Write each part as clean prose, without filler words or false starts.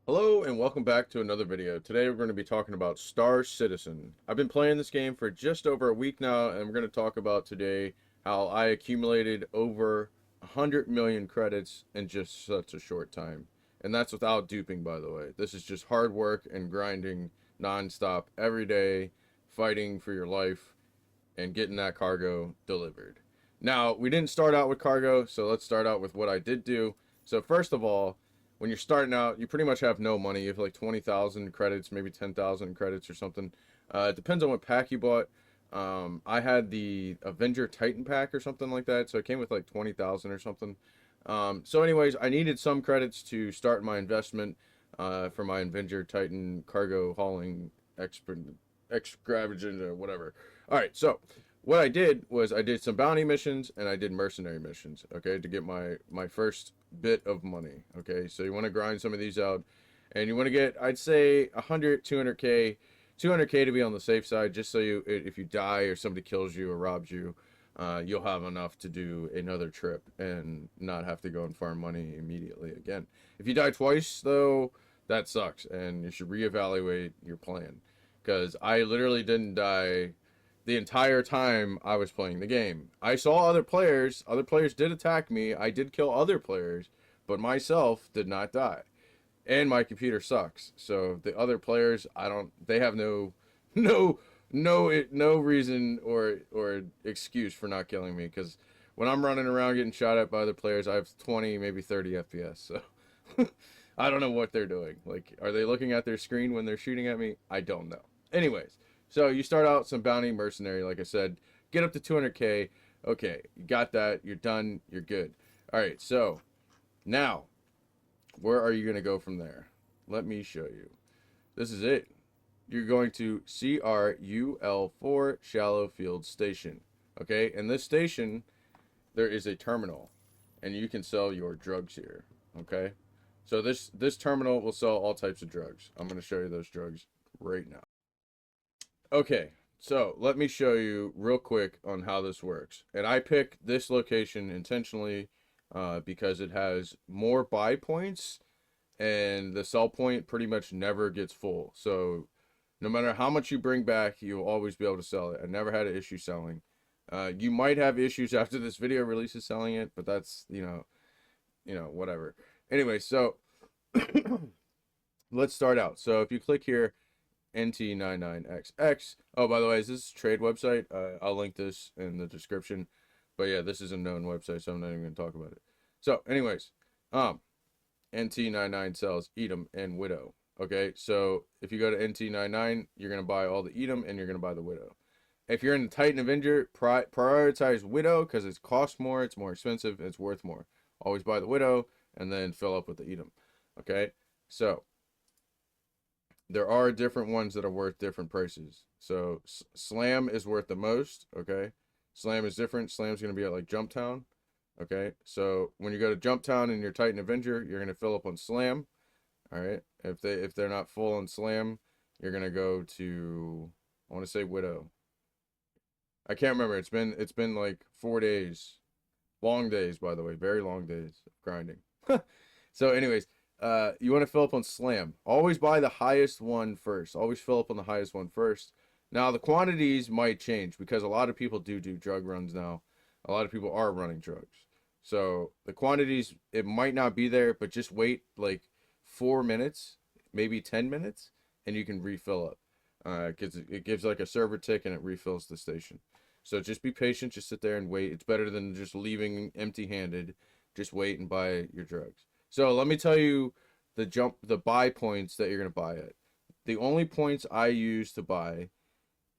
Hello and welcome back to another video. Today we're going to be talking about Star Citizen. I've been playing this game for just over a week now, and we're going to talk about today how I accumulated over 100 million credits in just such a short time. And that's without duping, by the way. This is just hard work and grinding non-stop every day, fighting for your life and getting that cargo delivered. Now, we didn't start out with cargo, so let's start out with what I did do. So first of all, when you're starting out, you pretty much have no money. You have like 20,000 credits, maybe 10,000 credits or something. It depends on what pack you bought. I had the Avenger Titan pack or something like that, so it came with like 20,000 or something. So anyways, I needed some credits to start my investment for my Avenger Titan cargo hauling extravagant or whatever. All right, so what I did was I did some bounty missions and I did mercenary missions, okay, to get my first bit of money, okay? So you want to grind some of these out and you want to get, I'd say 100, 200k, 200k to be on the safe side, just so you, if you die or somebody kills you or robs you, you'll have enough to do another trip and not have to go and farm money immediately again. If you die twice, though, that sucks, and you should reevaluate your plan. Because I literally didn't die the entire time I was playing the game. I saw other players did attack me, I did kill other players, but myself did not die. And my computer sucks. So the other players, they have no reason or excuse for not killing me, because when I'm running around getting shot at by other players, I have 20, maybe 30 FPS. So I don't know what they're doing. Like, are they looking at their screen when they're shooting at me? I don't know. Anyways, so you start out some bounty mercenary, like I said, get up to 200k. Okay, you got that. You're done. You're good. All right, so now where are you going to go from there? Let me show you. This is it. You're going to CRUL4 Shallow Field Station. Okay, in this station, there is a terminal, and you can sell your drugs here. Okay, so this terminal will sell all types of drugs. I'm going to show you those drugs right now. Okay, so let me show you real quick on how this works. And I picked this location intentionally because it has more buy points, and the sell point pretty much never gets full. So no matter how much you bring back, you'll always be able to sell it. I never had an issue selling. You might have issues after this video releases selling it, but that's, whatever. Anyway, so let's start out. So if you click here, NT99XX. Oh, by the way, is this a trade website? I'll link this in the description. But yeah, this is a known website, so I'm not even going to talk about it. So, anyways, NT99 sells Edom and Widow. Okay, so if you go to NT99, you're going to buy all the Edom and you're going to buy the Widow. If you're in the Titan Avenger, prioritize Widow because it costs more, it's more expensive, it's worth more. Always buy the Widow and then fill up with the Edom. Okay, so there are different ones that are worth different prices. So Slam is worth the most. Okay, Slam is different. Slam's going to be at like Jump Town. Okay, so when you go to Jump Town in your Titan Avenger, you're going to fill up on Slam. All right, if they're not full on Slam, you're going to go to, I want to say Widow. I can't remember. It's been like 4 days, long days, by the way, very long days of grinding. So anyways, you want to fill up on Slam. Always buy the highest one first. Always fill up on the highest one first. Now the quantities might change because a lot of people do drug runs now. A lot of people are running drugs. So the quantities, it might not be there, but just wait like 4 minutes, maybe 10 minutes, and you can refill up. Because it gives like a server tick and it refills the station. So just be patient, just sit there and wait. It's better than just leaving empty-handed. Just wait and buy your drugs. So let me tell you the buy points that you're gonna buy at. The only points I use to buy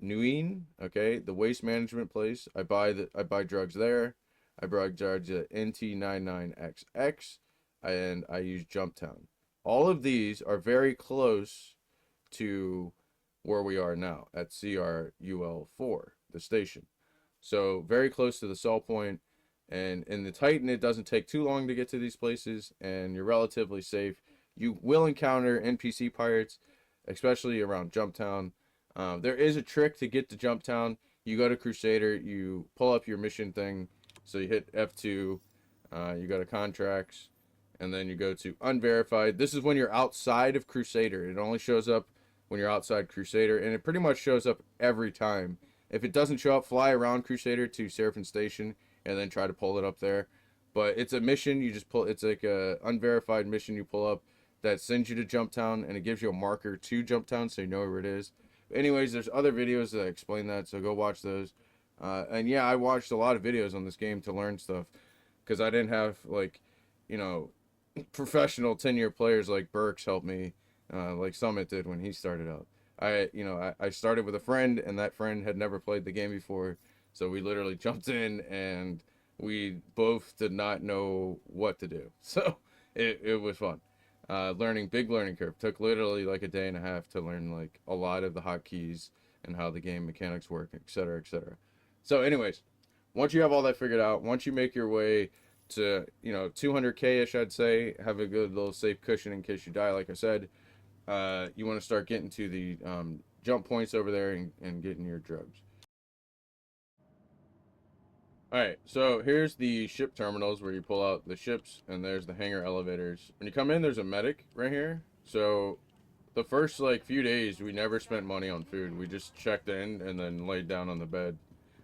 Nguyen, okay, the waste management place. I buy drugs there. I buy drugs at NT99XX, and I use Jumptown. All of these are very close to where we are now at CRUL4, the station. So very close to the sell point. And in the Titan, it doesn't take too long to get to these places, and you're relatively safe. You will encounter NPC pirates, especially around Jumptown. There is a trick to get to Jumptown. You go to Crusader, you pull up your mission thing, so you hit F2, you go to contracts, and then you go to unverified. This is when you're outside of Crusader. It only shows up when you're outside Crusader, and it pretty much shows up every time. If it doesn't show up, fly around Crusader to Seraphim Station and then try to pull it up there. But it's a mission. You just pull. It's like a unverified mission you pull up that sends you to Jumptown, and it gives you a marker to Jumptown so you know where it is. Anyways, there's other videos that explain that, so go watch those. And yeah, I watched a lot of videos on this game to learn stuff because I didn't have like, you know, professional 10-year players like Burks help me, like Summit did when he started out. I started with a friend, and that friend had never played the game before, so we literally jumped in, and we both did not know what to do. So it was fun. Big learning curve. Took literally like a day and a half to learn like a lot of the hotkeys and how the game mechanics work, etc., etc. So, anyways, once you have all that figured out, once you make your way to 200k ish, I'd say, have a good little safe cushion in case you die. Like I said, you want to start getting to the jump points over there and getting your drugs. Alright, so here's the ship terminals where you pull out the ships, and there's the hangar elevators. When you come in, there's a medic right here. So the first like few days, we never spent money on food. We just checked in and then laid down on the bed.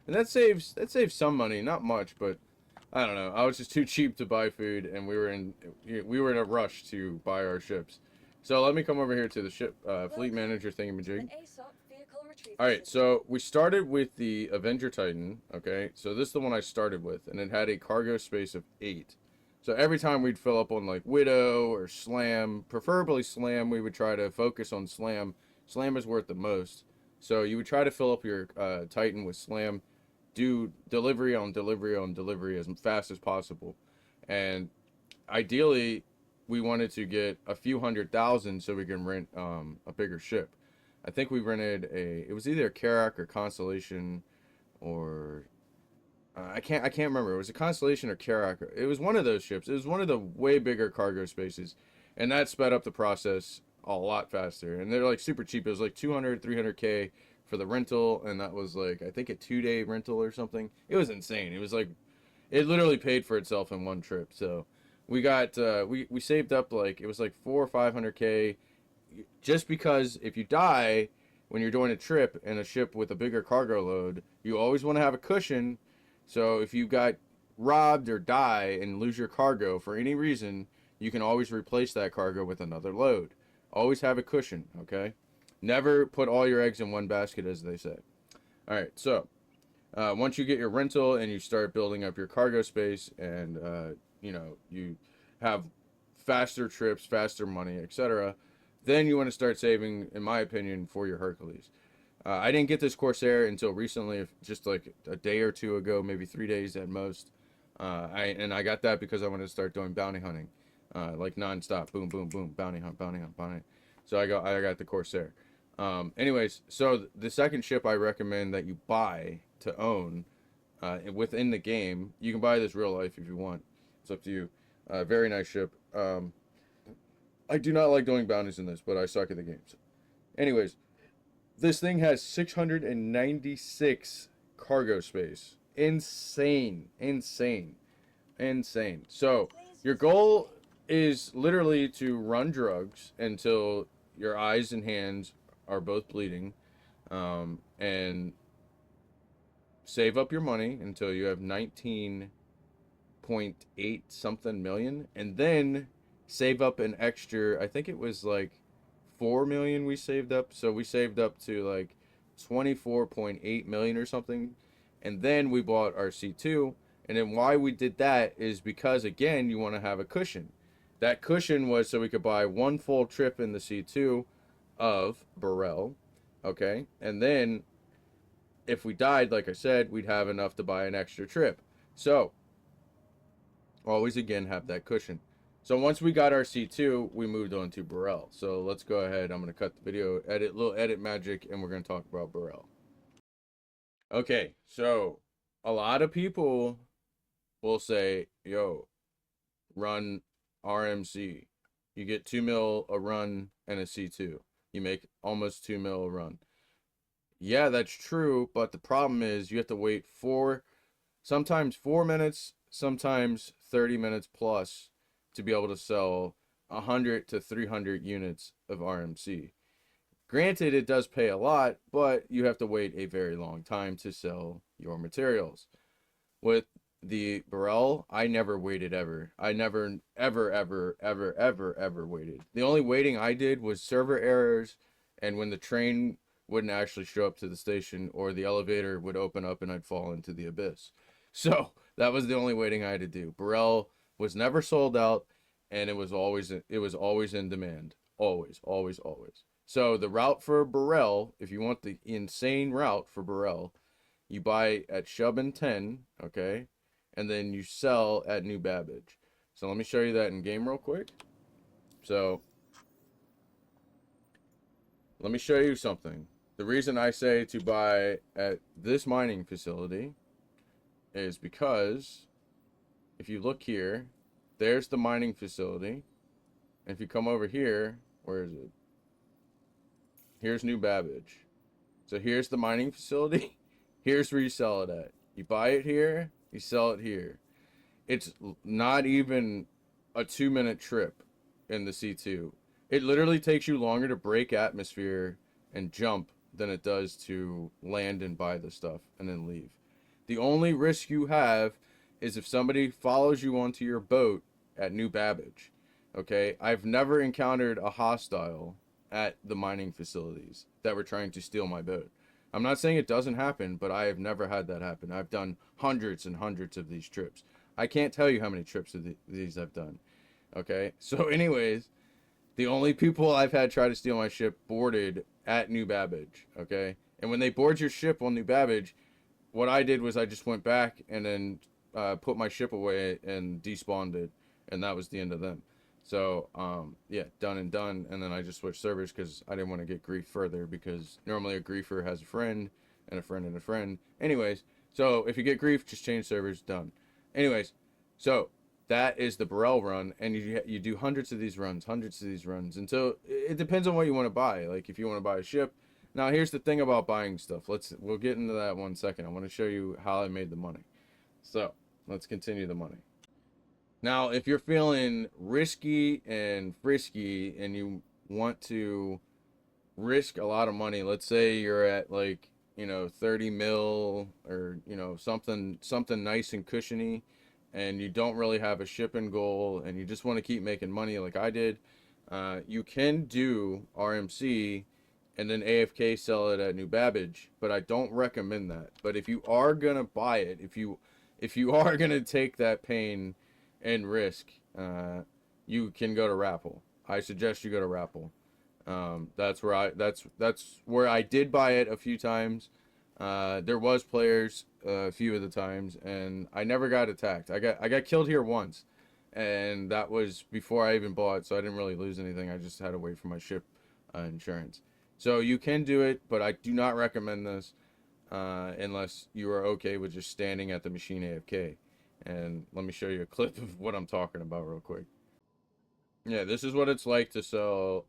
And that saves some money, not much, but I don't know. I was just too cheap to buy food, and we were in a rush to buy our ships. So let me come over here to the ship fleet manager thingamajig. All right, so we started with the Avenger Titan. Okay, so this is the one I started with, and it had a cargo space of 8. So every time we'd fill up on like Widow or Slam, preferably Slam, we would try to focus on Slam. Slam is worth the most. So you would try to fill up your Titan with Slam, do delivery on delivery on delivery as fast as possible, and ideally we wanted to get a few 100,000 so we can rent a bigger ship. I think we rented it was either a Karak or Constellation, or I can't remember. It was a Constellation or Karak. It was one of those ships. It was one of the way bigger cargo spaces, and that sped up the process a lot faster. And they're like super cheap. It was like 200, 300k for the rental, and that was like I think a 2-day rental or something. It was insane. It was like it literally paid for itself in one trip. So we got we saved up like it was like 400 or 500k, just because if you die when you're doing a trip in a ship with a bigger cargo load, you always want to have a cushion. So if you got robbed or die and lose your cargo for any reason, you can always replace that cargo with another load. Always have a cushion, okay? Never put all your eggs in one basket, as they say. All right, so once you get your rental and you start building up your cargo space, and you have faster trips, faster money, etc., then you want to start saving, in my opinion, for your Hercules. I didn't get this Corsair until recently, just like a day or two ago, maybe 3 days at most. I got that because I wanted to start doing bounty hunting, like nonstop, boom, boom, boom, bounty hunt, bounty hunt, bounty hunt. So I got the Corsair. Anyways, so the second ship I recommend that you buy to own within the game. You can buy this real life if you want. It's up to you. Very nice ship. I do not like doing bounties in this, but I suck at the games. Anyways, this thing has 696 cargo space. Insane. Insane. Insane. So, your goal is literally to run drugs until your eyes and hands are both bleeding, and save up your money until you have 19.8 something million, and then save up an extra, I think it was like 4 million we saved up. So we saved up to like 24.8 million or something. And then we bought our C2. And then why we did that is because, again, you want to have a cushion. That cushion was so we could buy one full trip in the C2 of Beryl. Okay. And then if we died, like I said, we'd have enough to buy an extra trip. So always, again, have that cushion. So once we got our C2, we moved on to Beryl. So let's go ahead. I'm going to cut the video, little edit magic, and we're going to talk about Beryl. Okay, so a lot of people will say, yo, run RMC. You get 2 mil a run and a C2. You make almost 2 mil a run. Yeah, that's true, but the problem is you have to wait sometimes 4 minutes, sometimes 30 minutes plus to be able to sell 100 to 300 units of RMC. Granted, it does pay a lot, but you have to wait a very long time to sell your materials. With the Beryl, I never waited ever. I never, ever waited. The only waiting I did was server errors and when the train wouldn't actually show up to the station or the elevator would open up and I'd fall into the abyss. So that was the only waiting I had to do. Beryl was never sold out and it was always in demand. Always, always, always. So the route for Beryl, if you want the insane route for Beryl, you buy at Shub and 10, okay? And then you sell at New Babbage. So let me show you that in game real quick. So let me show you something. The reason I say to buy at this mining facility is because if you look here, there's the mining facility. And if you come over here, where is it? Here's New Babbage. So here's the mining facility. Here's where you sell it at. You buy it here, you sell it here. It's not even a 2-minute trip in the C2. It literally takes you longer to break atmosphere and jump than it does to land and buy the stuff and then leave. The only risk you have is if somebody follows you onto your boat at New Babbage. Okay, I've never encountered a hostile at the mining facilities that were trying to steal my boat. I'm not saying it doesn't happen, but I have never had that happen. I've done hundreds and hundreds of these trips. I can't tell you how many trips of these I've done. Okay, so anyways, the only people I've had try to steal my ship boarded at New Babbage. Okay, and when they board your ship on New Babbage, what I did was I just went back and then put my ship away and despawned it, and that was the end of them. So, yeah, done and done. And then I just switched servers because I didn't want to get grief further because normally a griefer has a friend and a friend and a friend. Anyways, so if you get grief, just change servers, done. Anyways, so that is the Beryl run. And you do hundreds of these runs until it depends on what you want to buy. Like if you want to buy a ship. Now, here's the thing about buying stuff. We'll get into that 1 second. I want to show you how I made the money. So let's continue the money. Now, if you're feeling risky and frisky and you want to risk a lot of money, let's say you're at like, 30 mil or, something nice and cushiony and you don't really have a shipping goal and you just want to keep making money like I did, you can do RMC and then AFK sell it at New Babbage, but I don't recommend that. But if you are going to buy it, if you are going to take that pain and risk, you can go to Rapple. I suggest you go to Rapple. That's where I did buy it a few times. There was players a few of the times, and I never got attacked. I got killed here once, and that was before I even bought, so I didn't really lose anything. I just had to wait for my ship insurance. So you can do it, but I do not recommend this unless you are okay with just standing at the machine AFK. And let me show you a clip of what I'm talking about real quick. Yeah, this is what it's like to sell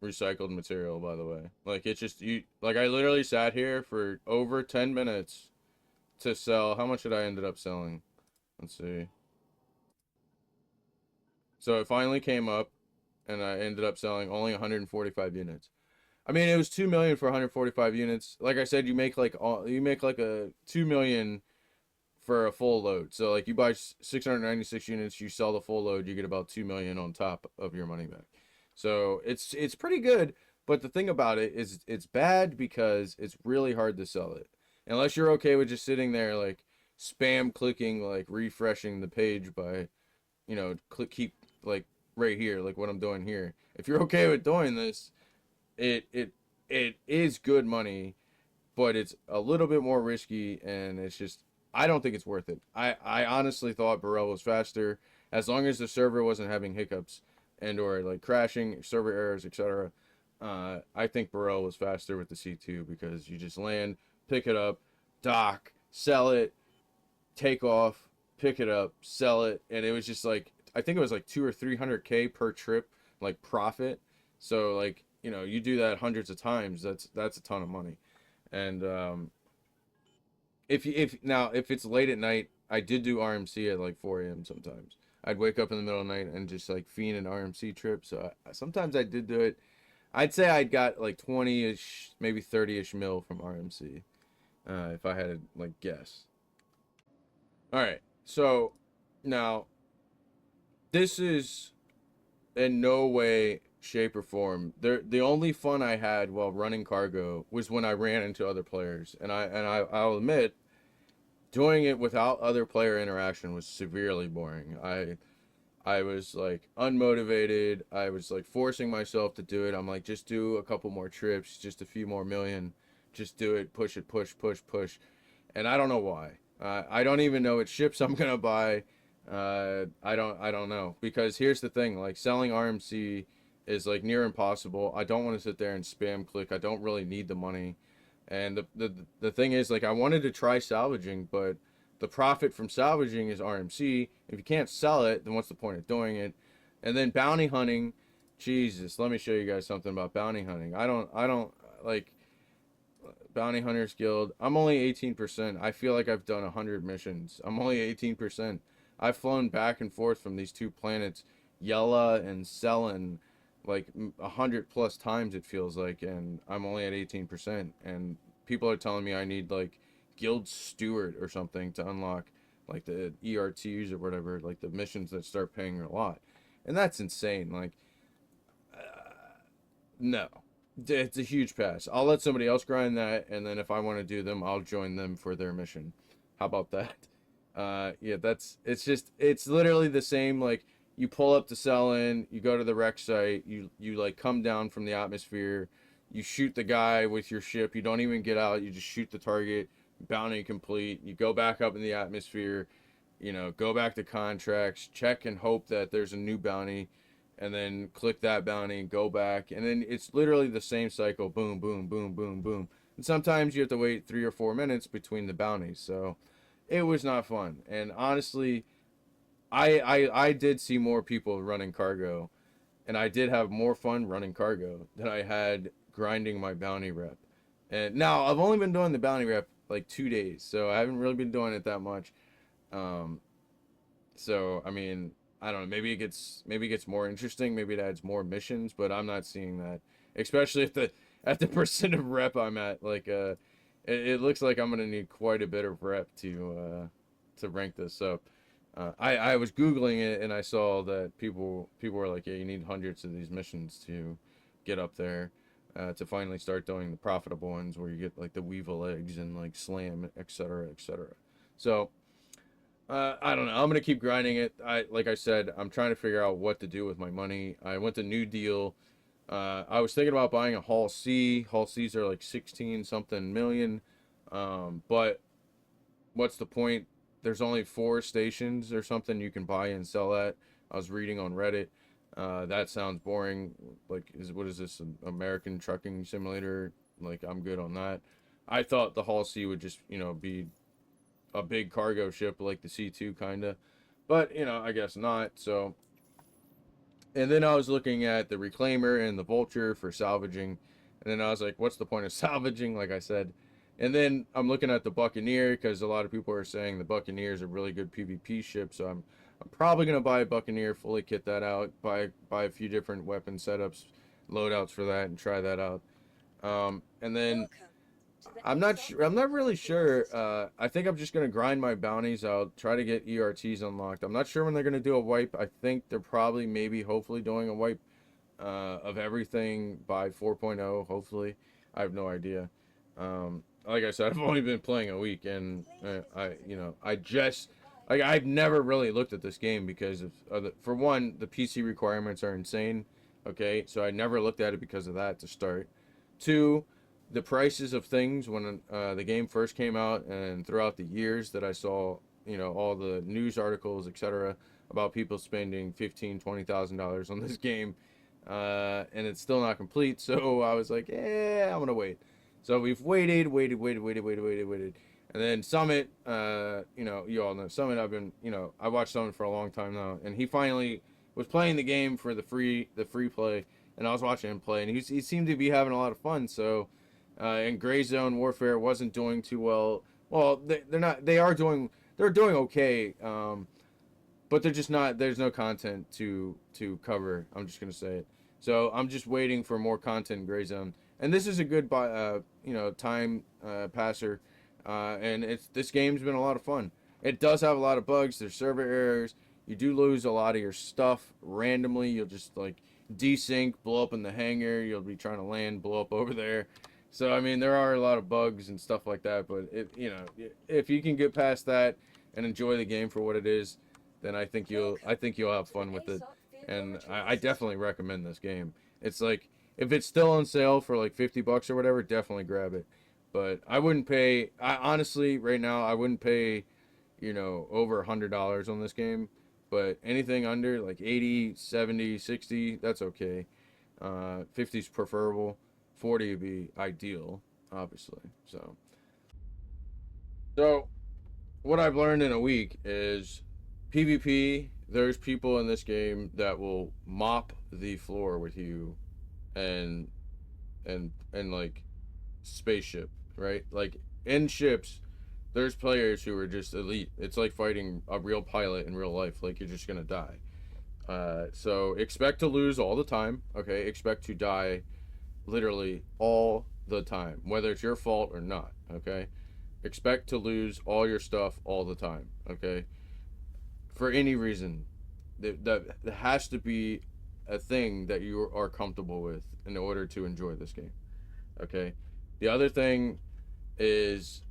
recycled material, by the way. Like, it's just, I literally sat here for over 10 minutes to sell. How much did I ended up selling? Let's see. So it finally came up, and I ended up selling only 145 units. I mean, it was 2 million for 145 units. Like I said, you make like a 2 million for a full load. So like you buy 696 units, you sell the full load, you get about 2 million on top of your money back. So it's pretty good, but the thing about it is it's bad because it's really hard to sell it. Unless you're okay with just sitting there like spam clicking, like refreshing the page by, keep like right here, like what I'm doing here. If you're okay with doing this, it is good money, but it's a little bit more risky, and it's just I don't think it's worth it. I honestly thought Beryl was faster as long as the server wasn't having hiccups and or like crashing, server errors, etc. I think Beryl was faster with the C2 because you just land, pick it up, dock, sell it, take off, pick it up, sell it, and it was just like I think it was like 2 or 300K per trip, like profit. So like you do that hundreds of times, that's a ton of money. And if it's late at night, I did do RMC at like 4 a.m. sometimes. I'd wake up in the middle of the night and just like fiend an RMC trip. So sometimes I did do it. I'd say I'd got like 20-ish, maybe 30-ish mil from RMC, if I had to like guess. All right, so now this is in no way, shape, or form. The only fun I had while running cargo was when I ran into other players, and I'll admit, doing it without other player interaction was severely boring. I was like unmotivated. I was like forcing myself to do it. I'm like, just do a couple more trips, just a few more million, just do it, push it, push, push, push. And I don't know why. I don't even know what ships I'm gonna buy. I don't know, because here's the thing: like selling RMC is like near impossible. I don't want to sit there and spam click. I don't really need the money, and the thing is, like, I wanted to try salvaging, but the profit from salvaging is RMC. If you can't sell it, then what's the point of doing it? And then bounty hunting. Jesus, let me show you guys something about bounty hunting. I don't like Bounty Hunters Guild. I'm only 18%. I feel like I've done 100 missions. I'm only 18%. I've flown back and forth from these two planets, Yella and Selen, like 100 plus times it feels like, and I'm only at 18%. And people are telling me I need like Guild Steward or something to unlock like the ERTs or whatever, like the missions that start paying a lot. And that's insane. Like, no, it's a huge pass. I'll let somebody else grind that, and then if I want to do them, I'll join them for their mission. How about that? Yeah, it's literally the same. Like, you pull up to sell in, you go to the wreck site, you like come down from the atmosphere, you shoot the guy with your ship. You don't even get out. You just shoot the target. Bounty complete. You go back up in the atmosphere. Go back to contracts, check and hope that there's a new bounty, and then click that bounty and go back. And then it's literally the same cycle. Boom, boom, boom, boom, boom. And sometimes you have to wait 3 or 4 minutes between the bounties. So it was not fun. And honestly, I did see more people running cargo, and I did have more fun running cargo than I had grinding my bounty rep. And now I've only been doing the bounty rep like 2 days, so I haven't really been doing it that much. Um, so I mean, I don't know. Maybe it gets more interesting. Maybe it adds more missions, but I'm not seeing that. Especially at the percent of rep I'm at. Like, it looks like I'm gonna need quite a bit of rep to rank this up. I was googling it and I saw that people were like, yeah, you need hundreds of these missions to get up there, to finally start doing the profitable ones where you get like the Weevil eggs and like Slam, etc., etc. So I don't know. I'm gonna keep grinding it. Like I said, I'm trying to figure out what to do with my money. I went to New Deal. I was thinking about buying a Hall C. Hall C's are like 16 something million. But what's the point? There's only 4 stations or something you can buy and sell at. I was reading on Reddit. That sounds boring. Like, what is this? An American Trucking Simulator? Like, I'm good on that. I thought the Hall C would just, be a big cargo ship like the C2 kind of, but I guess not. So, and then I was looking at the Reclaimer and the Vulture for salvaging, and then I was like, what's the point of salvaging, like I said. And then I'm looking at the Buccaneer because a lot of people are saying the Buccaneer is a really good PvP ship, so I'm probably gonna buy a Buccaneer, fully kit that out, buy a few different weapon setups, loadouts for that, and try that out. And then I'm not really sure. I think I'm just gonna grind my bounties out, try to get ERTs unlocked. I'm not sure when they're gonna do a wipe. I think they're probably, maybe, hopefully doing a wipe of everything by 4.0. Hopefully, I have no idea. Like I said, I've only been playing a week, and I just like, I've never really looked at this game because for one, the PC requirements are insane. Okay, so I never looked at it because of that to start. Two, the prices of things when the game first came out, and throughout the years that I saw, all the news articles, etc., about people spending $15,000-$20,000 on this game, and it's still not complete. So I was like, I'm gonna wait. So we've waited, and then Summit, you all know Summit. I watched Summit for a long time now, and he finally was playing the game for the free play, and I was watching him play, and he seemed to be having a lot of fun. So, in Gray Zone Warfare wasn't doing too well. Well, they're not. They're doing okay. but they're just not. There's no content to cover. I'm just gonna say it. So I'm just waiting for more content in Gray Zone, and this is a good time passer, and it's this game's been a lot of fun. It does have a lot of bugs. There's server errors. You do lose a lot of your stuff randomly. You'll just like desync, blow up in the hangar. You'll be trying to land, blow up over there. So I mean, there are a lot of bugs and stuff like that. But if you can get past that and enjoy the game for what it is, then I think you'll have fun with it. And I definitely recommend this game. It's like if it's still on sale for like $50 or whatever, definitely grab it. But I wouldn't pay. I honestly right now I wouldn't pay, over $100 on this game. But anything under like 80, 70, 60, that's okay. 50 is preferable. 40 would be ideal, obviously. So what I've learned in a week is PvP. There's people in this game that will mop the floor with you, and like spaceship, right? Like in ships, there's players who are just elite. It's like fighting a real pilot in real life. Like you're just gonna die. So expect to lose all the time. Okay, expect to die literally all the time, whether it's your fault or not. Okay, expect to lose all your stuff all the time. Okay, for any reason, that has to be a thing that you are comfortable with in order to enjoy this game. Okay, the other thing is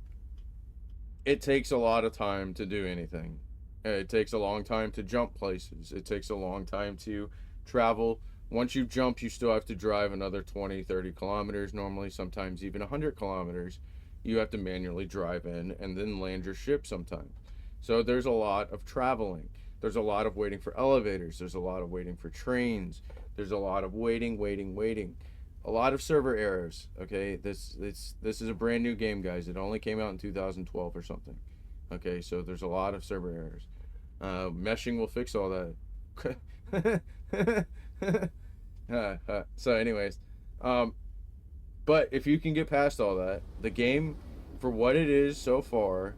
it takes a lot of time to do anything. It takes a long time to jump places. It takes a long time to travel. Once you jump, you still have to drive another 20, 30 kilometers, normally, sometimes even 100 kilometers. You have to manually drive in and then land your ship sometimes. So there's a lot of traveling. There's a lot of waiting for elevators. There's a lot of waiting for trains. There's a lot of waiting, waiting, waiting. A lot of server errors. Okay, this is a brand new game, guys. It only came out in 2012 or something. Okay, so there's a lot of server errors. Meshing will fix all that. So, anyways, um, but if you can get past all that, the game, for what it is so far,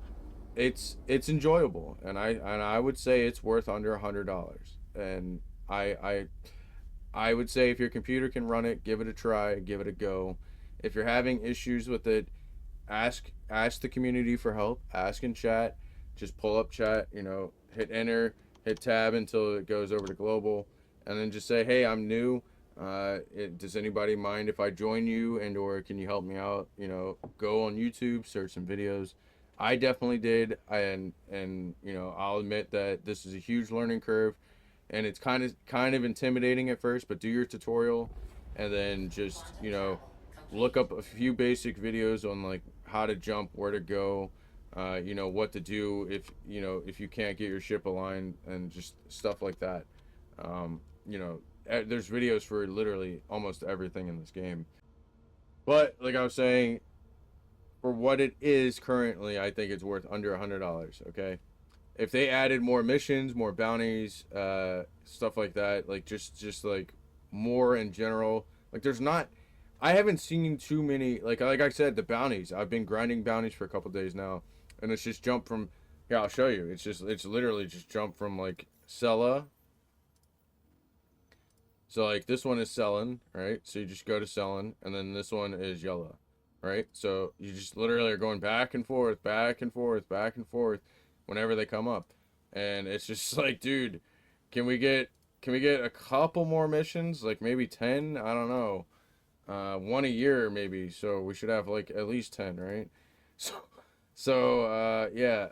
it's enjoyable, and I would say it's worth under $100. And I would say if your computer can run it, give it a try, give it a go. If you're having issues with it, ask the community for help. Ask in chat. Just pull up chat. Hit enter, hit tab until it goes over to global, and then just say, "Hey, I'm new. Does anybody mind if I join you, and or can you help me out?" Go on YouTube, search some videos. I definitely did, and I'll admit that this is a huge learning curve, and it's kind of intimidating at first. But do your tutorial, and then just look up a few basic videos on like how to jump, where to go, what to do if you can't get your ship aligned, and just stuff like that. Um, there's videos for literally almost everything in this game. But like I was saying, for what it is currently, I think it's worth under $100. Okay, if they added more missions, more bounties, stuff like that, like just like more in general, like there's not. I haven't seen too many like I said, the bounties. I've been grinding bounties for a couple days now, and it's just jump from. Yeah, I'll show you. It's literally just jump from like Sella. So like this one is selling, right? So you just go to selling, and then this one is yellow, right? So you just literally are going back and forth, back and forth, back and forth, whenever they come up, and it's just like, dude, can we get a couple more missions, like maybe 10? I don't know, one a year maybe. So we should have like at least 10, right? So yeah.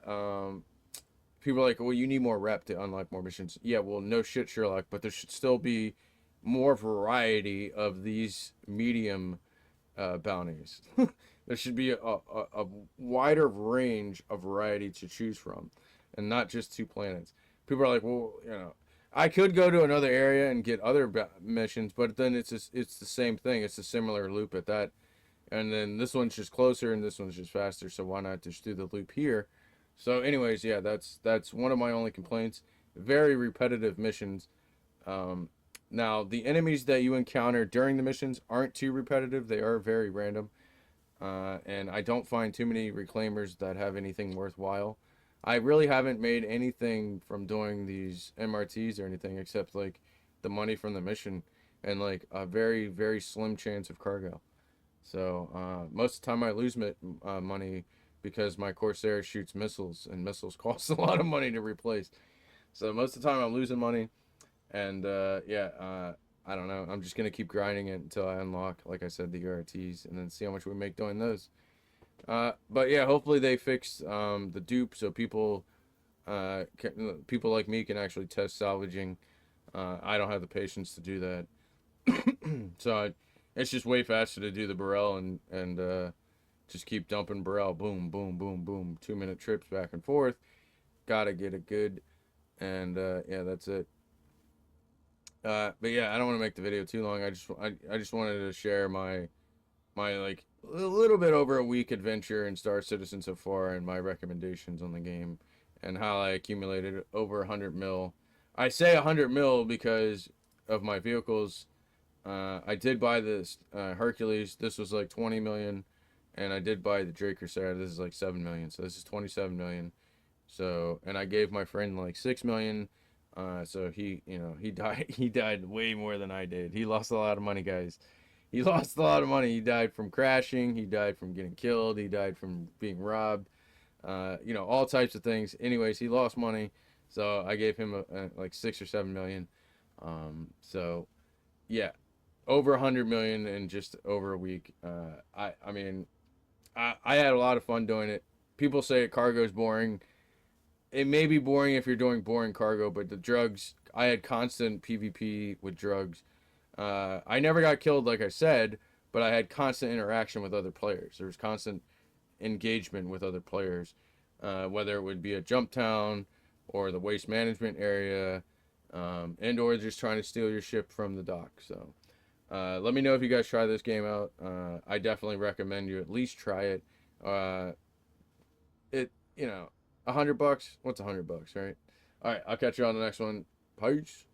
People are like, well, you need more rep to unlock more missions. Yeah, well, no shit, Sherlock, but there should still be more variety of these medium bounties. There should be a wider range of variety to choose from, and not just two planets. People are like, well, I could go to another area and get other missions, but then it's the same thing. It's a similar loop at that, and then this one's just closer and this one's just faster. So why not just do the loop here? So, anyways, yeah, that's one of my only complaints. Very repetitive missions. Um, Now, the enemies that you encounter during the missions aren't too repetitive. They are very random. And I don't find too many reclaimers that have anything worthwhile. I really haven't made anything from doing these MRTs or anything except like the money from the mission and like a very very slim chance of cargo. So most of the time I lose money because my Corsair shoots missiles and missiles cost a lot of money to replace. So most of the time I'm losing money, and I don't know. I'm just gonna keep grinding it until I unlock, like I said, the URTs, and then see how much we make doing those. But yeah, hopefully they fix the dupe so people like me can actually test salvaging. I don't have the patience to do that, so it's just way faster to do the Beryl and just keep dumping Beryl. Boom, boom, boom, boom. 2 minute trips back and forth. Gotta get it good, and yeah, that's it. But yeah, I don't want to make the video too long. I just wanted to share my like a little bit over a week adventure in Star Citizen so far and my recommendations on the game and how I accumulated over 100 mil. I say 100 mil because of my vehicles. I did buy this Hercules. This was like 20 million, and I did buy the Draker Sarah. This is like 7 million. So this is 27 million. So, and I gave my friend like 6 million. So he died. He died way more than I did. He lost a lot of money, guys. He lost a lot of money. He died from crashing. He died from getting killed. He died from being robbed. All types of things. Anyways, he lost money. So I gave him like 6 or 7 million. So yeah, over 100 million in just over a week. I mean, I had a lot of fun doing it. People say cargo is boring. It may be boring if you're doing boring cargo, but the drugs, I had constant PvP with drugs. I never got killed, like I said, but I had constant interaction with other players. There was constant engagement with other players, whether it would be a jump town or the waste management area, and or just trying to steal your ship from the dock. So let me know if you guys try this game out. I definitely recommend you at least try it. Uh, it $100. What's $100, right? All right, I'll catch you on the next one. Peace.